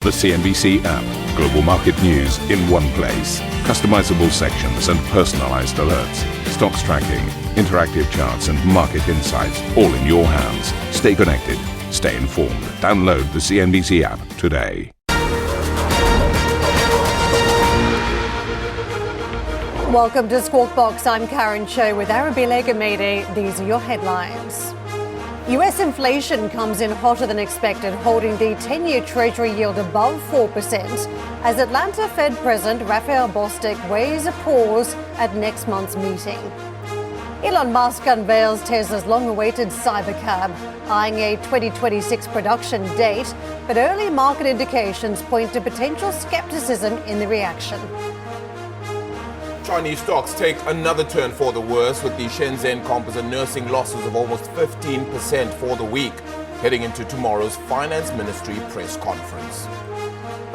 The CNBC app. Global market news in one place. Customizable sections and personalized alerts. Stocks tracking, interactive charts and market insights all in your hands. Stay connected. Stay informed. Download the CNBC app today. Welcome to Squawk Box. I'm Karen Cho with Arabile Gamede. These are your headlines. US inflation comes in hotter than expected, holding the 10-year Treasury yield above 4% as Atlanta Fed President Raphael Bostic weighs a pause at next month's meeting. Elon Musk unveils Tesla's long-awaited Cybercab, eyeing a 2026 production date, but early market indications point to potential skepticism in the reaction. Chinese stocks take another turn for the worse, with the Shenzhen Composite nursing losses of almost 15% for the week, heading into tomorrow's Finance Ministry press conference.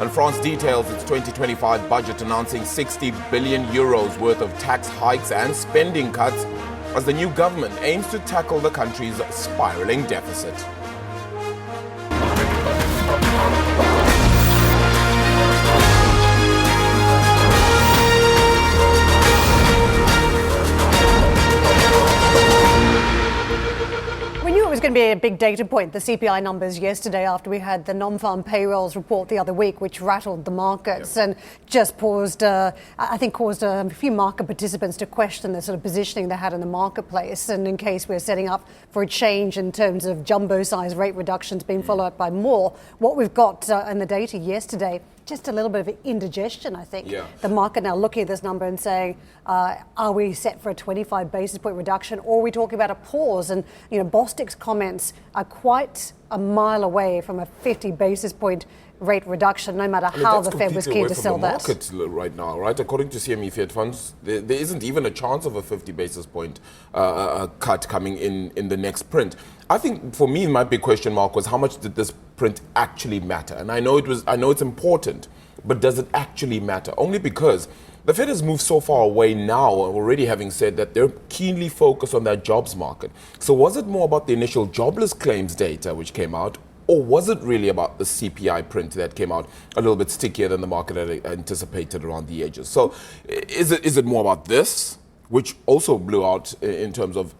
And France details its 2025 budget, announcing 60 billion euros worth of tax hikes and spending cuts as the new government aims to tackle the country's spiraling deficit. It was going to be a big data point, the CPI numbers yesterday after we had the non-farm payrolls report the other week, which rattled the markets and just caused a few market participants to question the sort of positioning they had in the marketplace. And in case we're setting up for a change in terms of jumbo-size rate reductions being followed up by more, what we've got in the data yesterday, just a little bit of indigestion, I think. Yeah. The market now looking at this number and saying, are we set for a 25 basis point reduction, or are we talking about a pause? And, Bostic's comments are quite a mile away from a 50 basis point rate reduction, no matter how the Fed was keen to sell that. Market right now, right? According to CME Fed funds, there isn't even a chance of a 50 basis point cut coming in the next print. I think for me, my big question mark was, how much did this print actually matter? And I know it's important, but does it actually matter? Only because the Fed has moved so far away now, already having said that they're keenly focused on that jobs market. So was it more about the initial jobless claims data which came out, or was it really about the CPI print that came out a little bit stickier than the market had anticipated around the edges? So is it more about this, which also blew out in terms of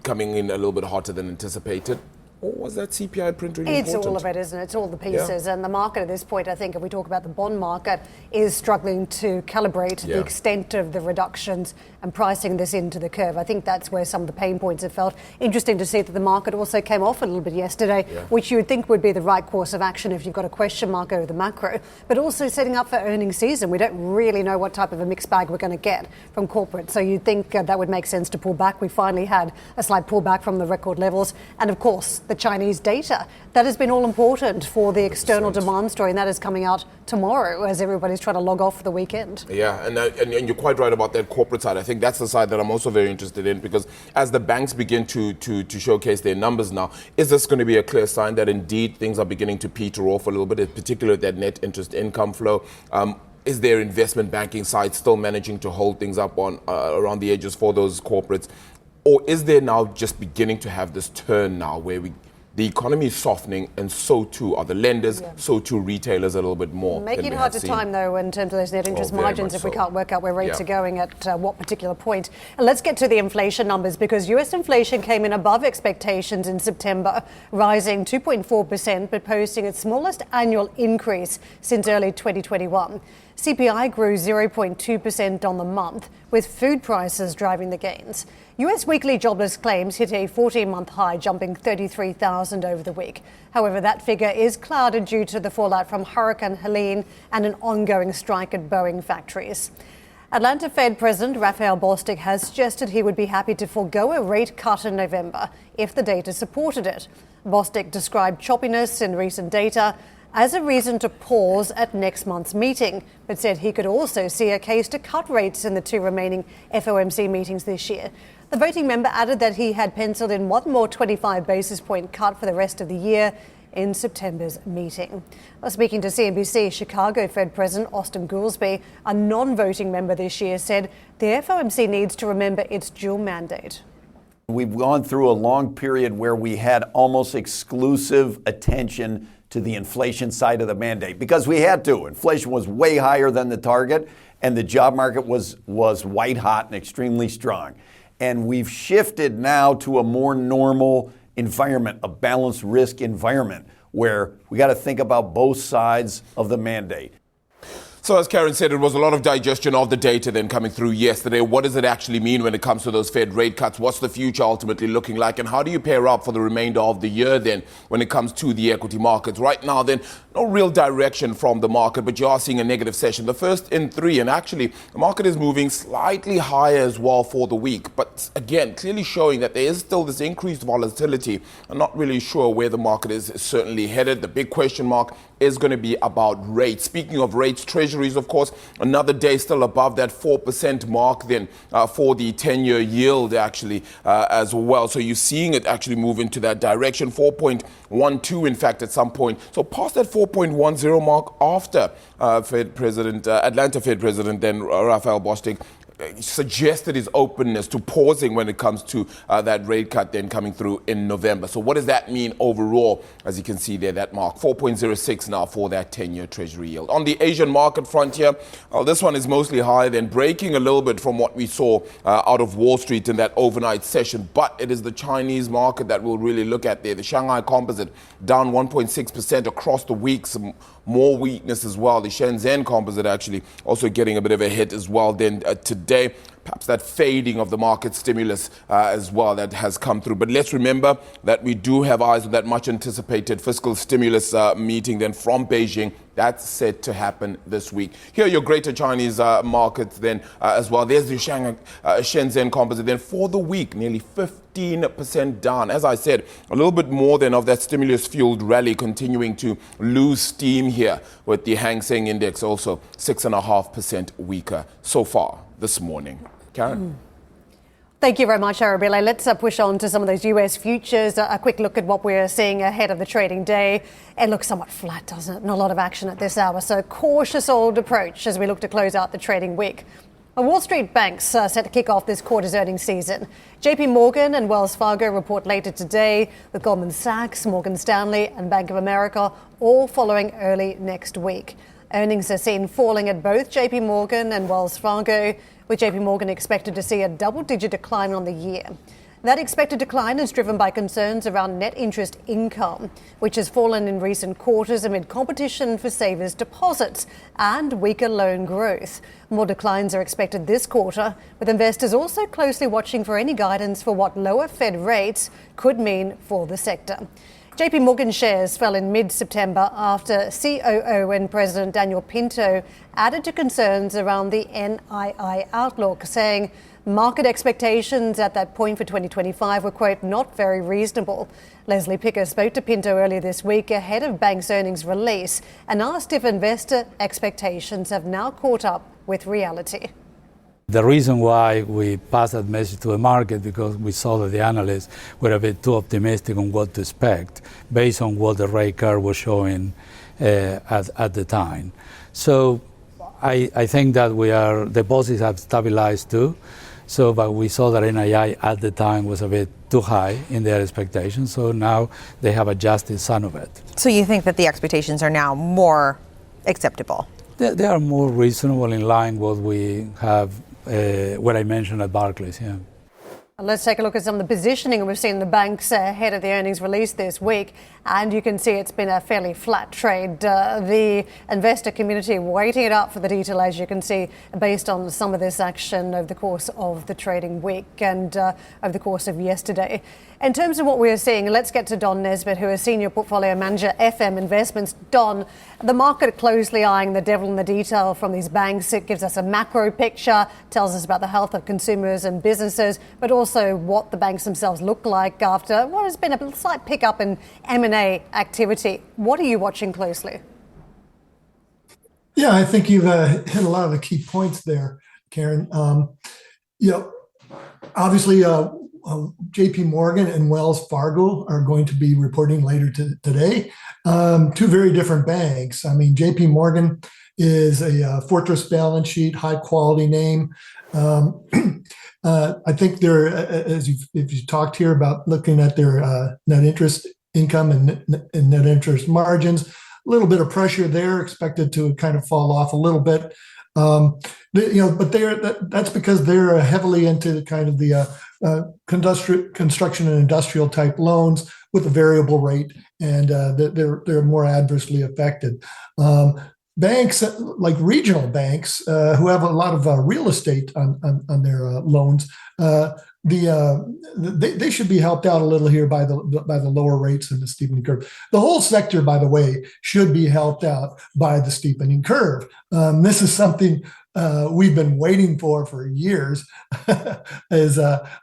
coming in a little bit hotter than anticipated? Or was that CPI print really important? It's all of it, isn't it? It's all the pieces. Yeah. And the market at this point, I think, if we talk about the bond market, is struggling to calibrate the extent of the reductions and pricing this into the curve. I think that's where some of the pain points have felt. Interesting to see that the market also came off a little bit yesterday, which you would think would be the right course of action if you've got a question mark over the macro, but also setting up for earnings season. We don't really know what type of a mixed bag we're going to get from corporate. So you'd think that would make sense to pull back. We finally had a slight pullback from the record levels. And of course, the Chinese data. That has been all important for the external demand story, and that is coming out tomorrow as everybody's trying to log off for the weekend. Yeah, and you're quite right about that corporate side. I think that's the side that I'm also very interested in, because as the banks begin to showcase their numbers now, is this going to be a clear sign that indeed things are beginning to peter off a little bit, particularly that net interest income flow? Is their investment banking side still managing to hold things up on around the edges for those corporates? Or is there now just beginning to have this turn now where the economy is softening, and so too are the lenders, so too retailers a little bit more. Making it hard to time, though, in terms of those net interest margins, if we can't work out where rates are going at what particular point. And let's get to the inflation numbers, because US inflation came in above expectations in September, rising 2.4%, but posting its smallest annual increase since early 2021. CPI grew 0.2% on the month, with food prices driving the gains. US weekly jobless claims hit a 14-month high, jumping 33,000 over the week. However, that figure is clouded due to the fallout from Hurricane Helene and an ongoing strike at Boeing factories. Atlanta Fed President Raphael Bostic has suggested he would be happy to forego a rate cut in November if the data supported it. Bostic described choppiness in recent data as a reason to pause at next month's meeting, but said he could also see a case to cut rates in the two remaining FOMC meetings this year. The voting member added that he had penciled in one more 25 basis point cut for the rest of the year in September's meeting. Speaking to CNBC, Chicago Fed President Austin Goolsbee, a non-voting member this year, said the FOMC needs to remember its dual mandate. We've gone through a long period where we had almost exclusive attention to to the inflation side of the mandate because we had to. Inflation was way higher than the target, and the job market was white hot and extremely strong. And we've shifted now to a more normal environment, a balanced risk environment, where we got to think about both sides of the mandate. So as Karen said, it was a lot of digestion of the data then coming through yesterday. What does it actually mean when it comes to those Fed rate cuts? What's the future ultimately looking like? And how do you pair up for the remainder of the year then when it comes to the equity markets? Right now then, no real direction from the market, but you are seeing a negative session. The first in three, and actually the market is moving slightly higher as well for the week. But again, clearly showing that there is still this increased volatility. I'm not really sure where the market is certainly headed. The big question mark is going to be about rates. Speaking of rates, Treasuries, of course, another day still above that 4% mark then for the 10-year yield actually as well. So you're seeing it actually move into that direction, 4.12 in fact at some point. So past that 4.10 mark after Atlanta Fed President then Raphael Bostic suggested his openness to pausing when it comes to that rate cut then coming through in November. So what does that mean overall? As you can see there, that mark, 4.06 now for that 10-year Treasury yield. On the Asian market front here, this one is mostly higher than breaking a little bit from what we saw out of Wall Street in that overnight session. But it is the Chinese market that we'll really look at there. The Shanghai Composite down 1.6% across the week. Some more weakness as well. The Shenzhen Composite actually also getting a bit of a hit as well then today. Perhaps that fading of the market stimulus as well that has come through. But let's remember that we do have eyes on that much anticipated fiscal stimulus meeting then from Beijing. That's set to happen this week. Here are your greater Chinese markets then as well. There's the Shenzhen Composite then for the week, nearly 15% down. As I said, a little bit more than of that stimulus-fueled rally continuing to lose steam here with the Hang Seng Index also 6.5% weaker so far this morning. Karen? Thank you very much, Arabile. Let's push on to some of those US futures. A quick look at what we're seeing ahead of the trading day. It looks somewhat flat, doesn't it? Not a lot of action at this hour. So cautious old approach as we look to close out the trading week. Wall Street banks set to kick off this quarter's earnings season. JP Morgan and Wells Fargo report later today, with Goldman Sachs, Morgan Stanley and Bank of America all following early next week. Earnings are seen falling at both JP Morgan and Wells Fargo, with JP Morgan expected to see a double-digit decline on the year. That expected decline is driven by concerns around net interest income, which has fallen in recent quarters amid competition for savers' deposits and weaker loan growth. More declines are expected this quarter, with investors also closely watching for any guidance for what lower Fed rates could mean for the sector. JP Morgan shares fell in mid-September after COO and President Daniel Pinto added to concerns around the NII outlook, saying market expectations at that point for 2025 were, quote, not very reasonable. Leslie Picker spoke to Pinto earlier this week ahead of bank's earnings release and asked if investor expectations have now caught up with reality. The reason why we passed that message to the market because we saw that the analysts were a bit too optimistic on what to expect based on what the rate curve was showing at the time. So I think that deposits have stabilized too. So, but we saw that NII at the time was a bit too high in their expectations. So now they have adjusted some of it. So you think that the expectations are now more acceptable? They are more reasonable in line with what we have, what I mentioned at Barclays, yeah. Let's take a look at some of the positioning we've seen in the banks ahead of the earnings release this week. And you can see it's been a fairly flat trade. The investor community waiting it up for the detail, as you can see, based on some of this action over the course of the trading week and over the course of yesterday. In terms of what we are seeing, let's get to Don Nesbitt, who is Senior Portfolio Manager, FM Investments. Don, the market closely eyeing the devil in the detail from these banks. It gives us a macro picture, tells us about the health of consumers and businesses, but also what the banks themselves look like after what has been a slight pickup in M&A activity. What are you watching closely? Yeah, I think you've hit a lot of the key points there, Karen. Obviously, JP Morgan and Wells Fargo are going to be reporting later today. Two very different banks. I mean, JP Morgan is a fortress balance sheet, high quality name. I think they're, if you talked here about looking at their net interest income and net interest margins. A little bit of pressure there, expected to kind of fall off a little bit. But that's because they're heavily into kind of the construction and industrial type loans with a variable rate, and they're more adversely affected. Banks like regional banks who have a lot of real estate on their loans, they should be helped out a little here by the lower rates and the steepening curve. The whole sector, by the way, should be helped out by the steepening curve. This is something we've been waiting for years. As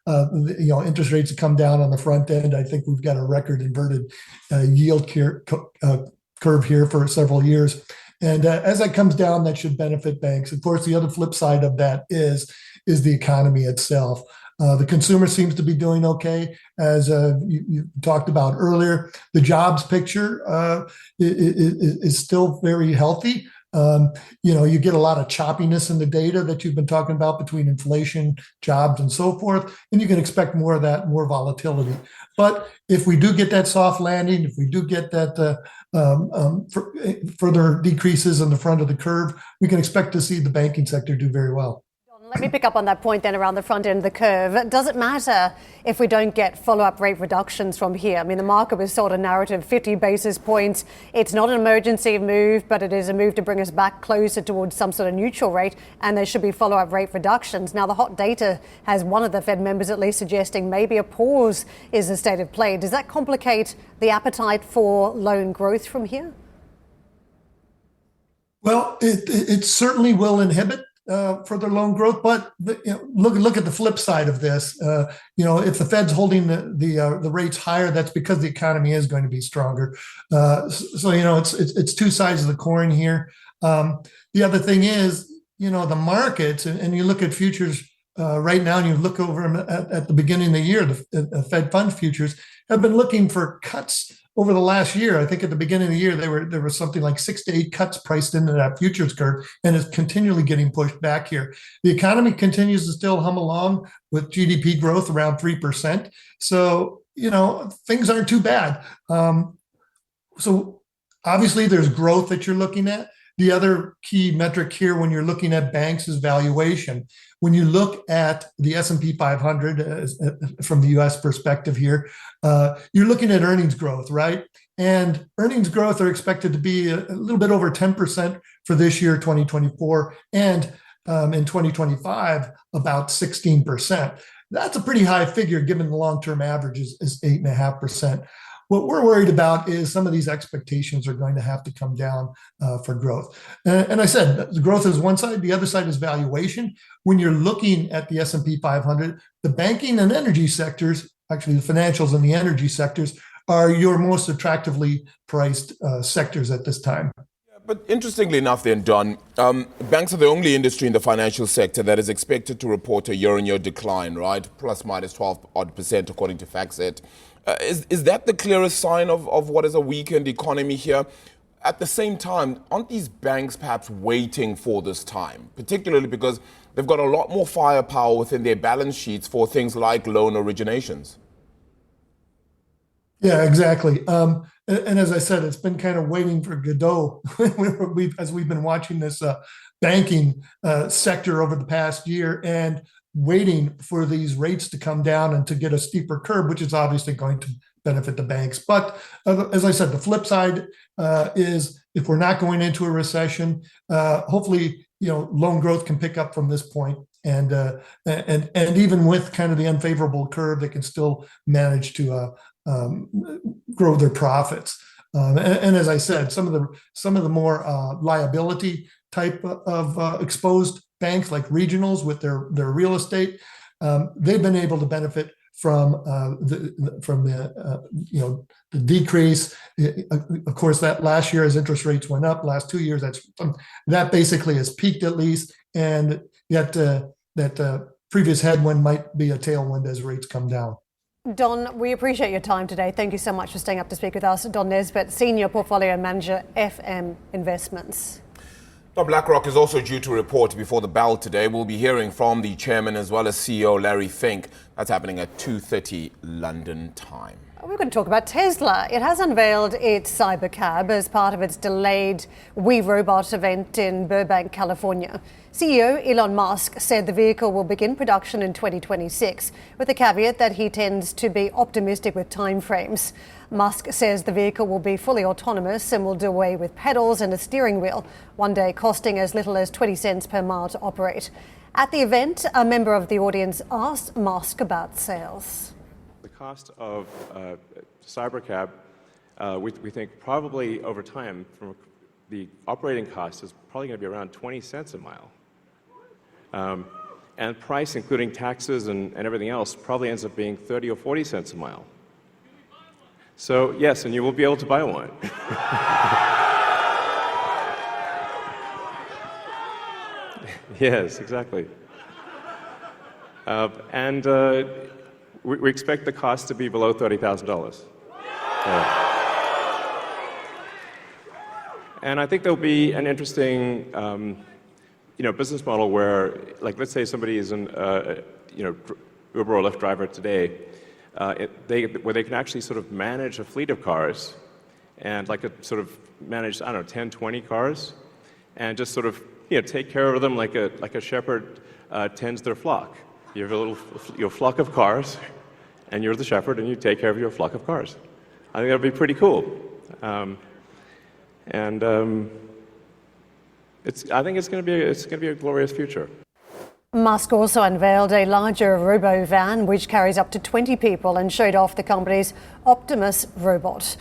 interest rates have come down on the front end, I think we've got a record inverted yield curve here for several years. And as that comes down, that should benefit banks. Of course, the other flip side of that is the economy itself. The consumer seems to be doing okay, as you talked about earlier. The jobs picture is still very healthy. You get a lot of choppiness in the data that you've been talking about between inflation, jobs, and so forth, and you can expect more of that, more volatility. But if we do get that soft landing, if we do get that further decreases in the front of the curve, we can expect to see the banking sector do very well. Let me pick up on that point then around the front end of the curve. Does it matter if we don't get follow-up rate reductions from here? I mean, the market was sold a narrative 50 basis points. It's not an emergency move, but it is a move to bring us back closer towards some sort of neutral rate, and there should be follow-up rate reductions. Now, the hot data has one of the Fed members at least suggesting maybe a pause is the state of play. Does that complicate the appetite for loan growth from here? Well, it certainly will inhibit further loan growth, but look at the flip side of this. If the Fed's holding the rates higher, that's because the economy is going to be stronger. It's two sides of the coin here. The other thing is, the markets, and you look at futures right now, and you look over them at the beginning of the year, the Fed fund futures have been looking for cuts over the last year. I think at the beginning of the year, there was something like 6 to 8 cuts priced into that futures curve, and it's continually getting pushed back here. The economy continues to still hum along with GDP growth around 3%. So, things aren't too bad. So obviously there's growth that you're looking at. The other key metric here when you're looking at banks is valuation. When you look at the S&P 500 from the U.S. perspective here, you're looking at earnings growth, right? And earnings growth are expected to be a little bit over 10% for this year, 2024, and in 2025, about 16%. That's a pretty high figure given the long-term average is 8.5%. What we're worried about is some of these expectations are going to have to come down for growth. And I said, the growth is one side. The other side is valuation. When you're looking at the S&P 500, the banking and energy sectors, actually the financials and the energy sectors, are your most attractively priced sectors at this time. But interestingly enough then, Don, banks are the only industry in the financial sector that is expected to report a year-on-year decline, right? Plus minus 12% according to FactSet. Is that the clearest sign of what is a weakened economy here? At the same time, aren't these banks perhaps waiting for this time, particularly because they've got a lot more firepower within their balance sheets for things like loan originations? Yeah, exactly. And as I said, it's been kind of waiting for Godot as we've been watching this banking sector over the past year and waiting for these rates to come down and to get a steeper curve, which is obviously going to benefit the banks. But as I said, the flip side is if we're not going into a recession, hopefully, loan growth can pick up from this point. And even with kind of the unfavorable curve, they can still manage to grow their profits. And as I said, some of the more liability type of exposed banks like regionals with their real estate, they've been able to benefit from the decrease. Of course, that last year as interest rates went up, last 2 years that basically has peaked at least, and yet that previous headwind might be a tailwind as rates come down. Don, we appreciate your time today. Thank you so much for staying up to speak with us. Don Nesbitt, Senior Portfolio Manager, FM Investments. Now, BlackRock is also due to report before the bell today. We'll be hearing from the chairman as well as CEO Larry Fink. That's happening at 2:30 London time. We're going to talk about Tesla. It has unveiled its Cybercab as part of its delayed We Robot event in Burbank, California. CEO Elon Musk said the vehicle will begin production in 2026, with the caveat that he tends to be optimistic with timeframes. Musk says the vehicle will be fully autonomous and will do away with pedals and a steering wheel, one day costing as little as 20 cents per mile to operate. At the event, a member of the audience asked Musk about sales. The cost of Cybercab, we think probably over time, from the operating cost is probably going to be around 20 cents a mile. And price, including taxes and everything else, probably ends up being 30 or 40 cents a mile. So yes, and you will be able to buy one. Yes, exactly. And we expect the cost to be below $30,000. And I think there'll be an interesting, business model where, like, let's say somebody is an, Uber or Lyft driver today, where they can actually sort of manage a fleet of cars, and manage, 10, 20 cars, and just sort of, take care of them like a shepherd tends their flock. You have your flock of cars, and you're the shepherd, and you take care of your flock of cars. I think that'd be pretty cool. I think it's going to be a glorious future. Musk also unveiled a larger robo-van which carries up to 20 people and showed off the company's Optimus robot.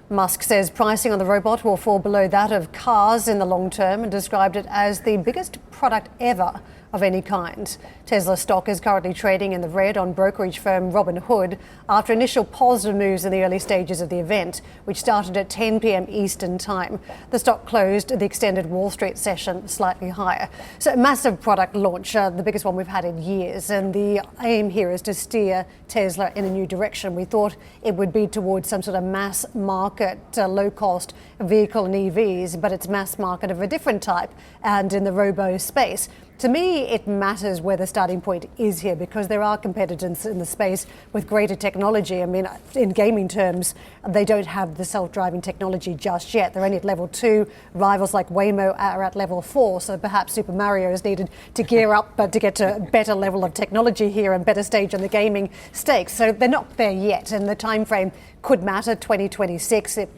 Musk says pricing on the robot will fall below that of cars in the long term and described it as the biggest product ever of any kind. Tesla stock is currently trading in the red on brokerage firm Robinhood after initial positive moves in the early stages of the event, which started at 10 p.m. Eastern Time. The stock closed the extended Wall Street session slightly higher. So a massive product launch, the biggest one we've had in years, and the aim here is to steer Tesla in a new direction. We thought it would be towards some sort of mass market, low-cost vehicle and EVs, but it's mass market of a different type and in the robo space. To me, it matters where the starting point is here because there are competitors in the space with greater technology. I mean, in gaming terms, they don't have the self-driving technology just yet. They're only at level 2. Rivals like Waymo are at level 4. So perhaps Super Mario is needed to gear up to get to a better level of technology here and better stage on the gaming stakes. So they're not there yet. And the time frame could matter, 2026. If,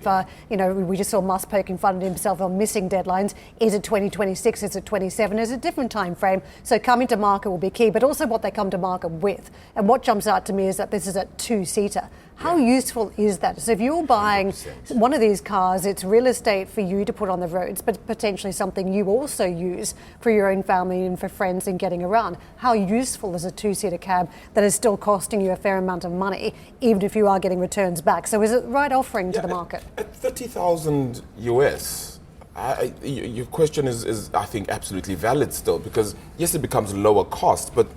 we just saw Musk poking fun at himself on missing deadlines. Is it 2026? Is it 27? Is it a different time frame? So coming to market will be key, but also what they come to market with. And what jumps out to me is that this is a 2-seater. How useful is that? So if you're buying 100%. One of these cars, it's real estate for you to put on the roads, but potentially something you also use for your own family and for friends in getting around. How useful is a 2-seater cab that is still costing you a fair amount of money, even if you are getting returns back? So is it the right offering to the market? At 30,000 US, your question is, I think, absolutely valid still, because yes, it becomes lower cost, but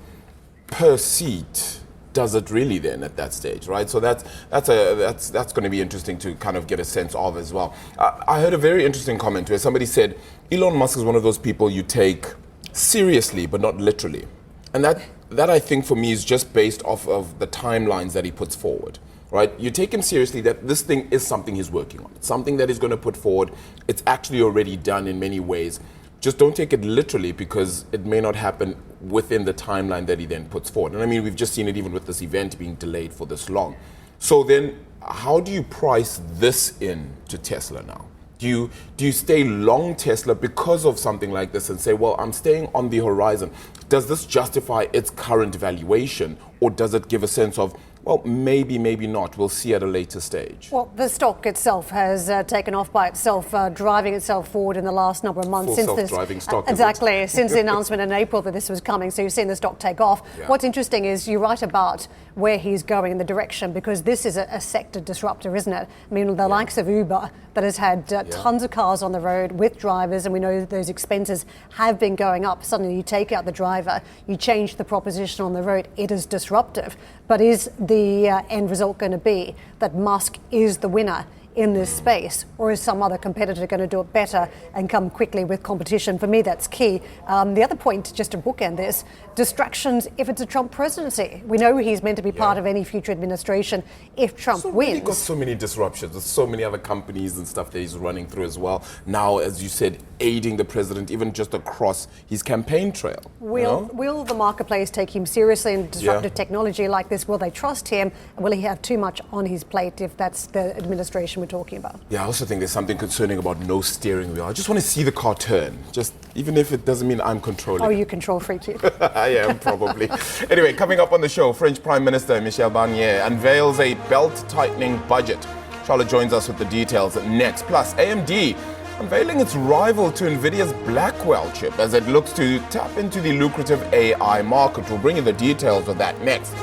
per seat, does it really then at that stage, right? So that's going to be interesting to kind of get a sense of as well. I heard a very interesting comment where somebody said Elon Musk is one of those people you take seriously but not literally, and that I think for me is just based off of the timelines that he puts forward. Right, you take him seriously that this thing is something he's working on. It's something that he's going to put forward. It's actually already done in many ways. Just don't take it literally because it may not happen within the timeline that he then puts forward. And I mean, we've just seen it even with this event being delayed for this long. So then how do you price this in to Tesla now? Do you stay long Tesla because of something like this and say, well, I'm staying on the horizon. Does this justify its current valuation, or does it give a sense of, well, maybe not. We'll see at a later stage. Well, the stock itself has taken off by itself, driving itself forward in the last number of months. Full self-driving stock. Exactly, since the announcement in April that this was coming. So you've seen the stock take off. Yeah. What's interesting is you're right about where he's going in the direction, because this is a sector disruptor, isn't it? I mean, the likes of Uber that has had tons of cars on the road with drivers, and we know those expenses have been going up. Suddenly you take out the driver, you change the proposition on the road. It is disruptive. But is the end result going to be that Musk is the winner in this space, or is some other competitor going to do it better and come quickly with competition? For me, that's key. The other point, just to bookend this, distractions if it's a Trump presidency. We know he's meant to be part of any future administration if Trump wins. He's got so many disruptions. There's so many other companies and stuff that he's running through as well. Now, as you said, aiding the president even just across his campaign trail. Will the marketplace take him seriously in disruptive technology like this? Will they trust him? And will he have too much on his plate if that's the administration we're talking about? Yeah, I also think there's something concerning about no steering wheel. I just want to see the car turn, just even if it doesn't mean I'm controlling. Oh, you control freak, you. I am, probably. Anyway, coming up on the show, French Prime Minister Michel Barnier unveils a belt-tightening budget. Charlotte joins us with the details next. Plus, AMD unveiling its rival to NVIDIA's Blackwell chip as it looks to tap into the lucrative AI market. We'll bring you the details of that next.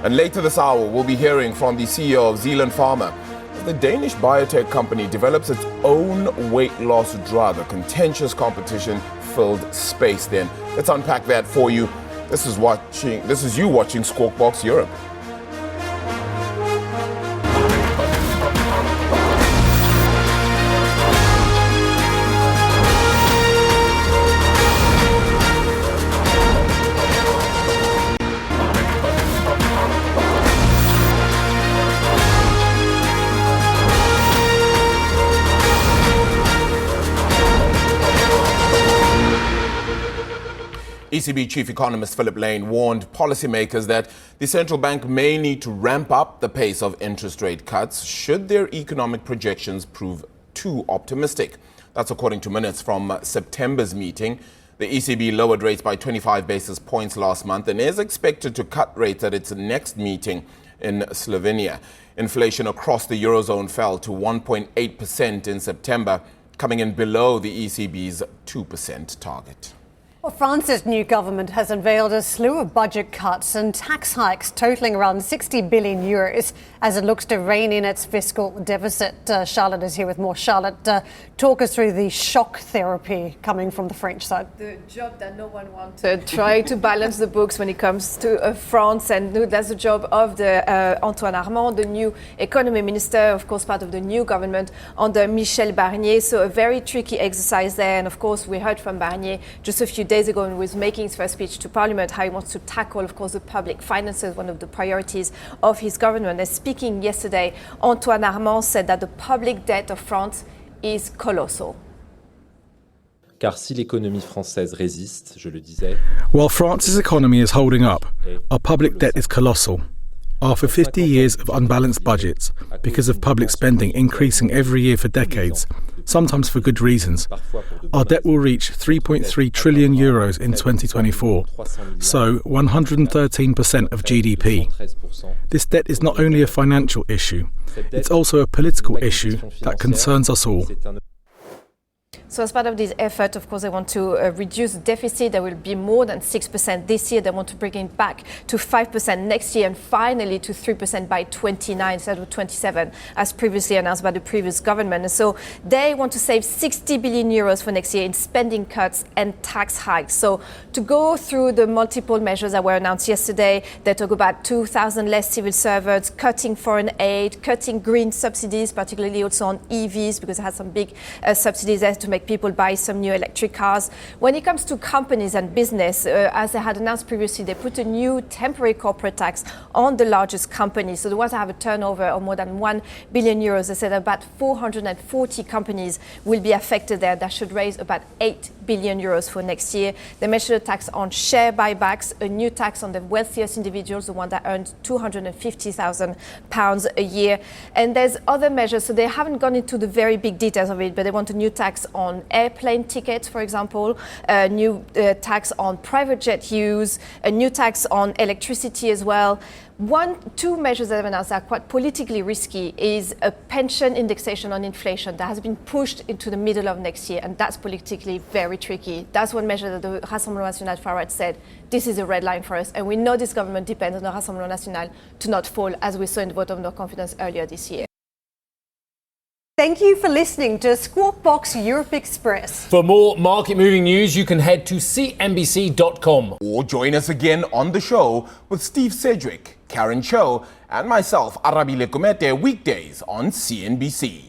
And later this hour, we'll be hearing from the CEO of Zealand Pharma as the Danish biotech company develops its own weight loss drug, a contentious competition-filled space then. Let's unpack that for you. This is you watching Squawk Box Europe. ECB chief economist Philip Lane warned policymakers that the central bank may need to ramp up the pace of interest rate cuts should their economic projections prove too optimistic. That's according to minutes from September's meeting. The ECB lowered rates by 25 basis points last month and is expected to cut rates at its next meeting in Slovenia. Inflation across the Eurozone fell to 1.8% in September, coming in below the ECB's 2% target. Well, France's new government has unveiled a slew of budget cuts and tax hikes totaling around 60 billion euros as it looks to rein in its fiscal deficit. Charlotte is here with more. Charlotte, talk us through the shock therapy coming from the French side. The job that no one wanted, try to balance the books when it comes to France, and that's the job of the Antoine Armand, the new economy minister, of course part of the new government under Michel Barnier. So a very tricky exercise there, and of course we heard from Barnier just a few days ago when he was making his first speech to Parliament how he wants to tackle, of course, the public finances, one of the priorities of his government. And speaking yesterday, Antoine Armand said that the public debt of France is colossal. Car si l'économie française résiste, je le disais. While France's economy is holding up, our public debt is colossal. After 50 years of unbalanced budgets, because of public spending increasing every year for decades, sometimes for good reasons, our debt will reach 3.3 trillion euros in 2024, so 113% of GDP. This debt is not only a financial issue, it's also a political issue that concerns us all. So as part of this effort, of course, they want to reduce the deficit. There will be more than 6% this year. They want to bring it back to 5% next year and finally to 3% by 29 instead of 27, as previously announced by the previous government. And so they want to save 60 billion euros for next year in spending cuts and tax hikes. So to go through the multiple measures that were announced yesterday, they talk about 2,000 less civil servants, cutting foreign aid, cutting green subsidies, particularly also on EVs, because it has some big subsidies there to make people buy some new electric cars. When it comes to companies and business, as they had announced previously, they put a new temporary corporate tax on the largest companies. So the ones that have a turnover of more than 1 billion euros, they said about 440 companies will be affected there. That should raise about 8 billion euros for next year. They mentioned a tax on share buybacks, a new tax on the wealthiest individuals, the one that earned £250,000 a year. And there's other measures. So they haven't gone into the very big details of it, but they want a new tax on airplane tickets, for example, a new tax on private jet use, a new tax on electricity as well. Two measures that have announced that are quite politically risky is a pension indexation on inflation that has been pushed into the middle of next year, and that's politically very tricky. That's one measure that the Rassemblement National far right said, this is a red line for us, and we know this government depends on the Rassemblement National to not fall, as we saw in the vote of no confidence earlier this year. Thank you for listening to Squawk Box Europe Express. For more market-moving news, you can head to CNBC.com. Or join us again on the show with Steve Sedgwick, Karen Cho, and myself, Arabi Lekumete, weekdays on CNBC.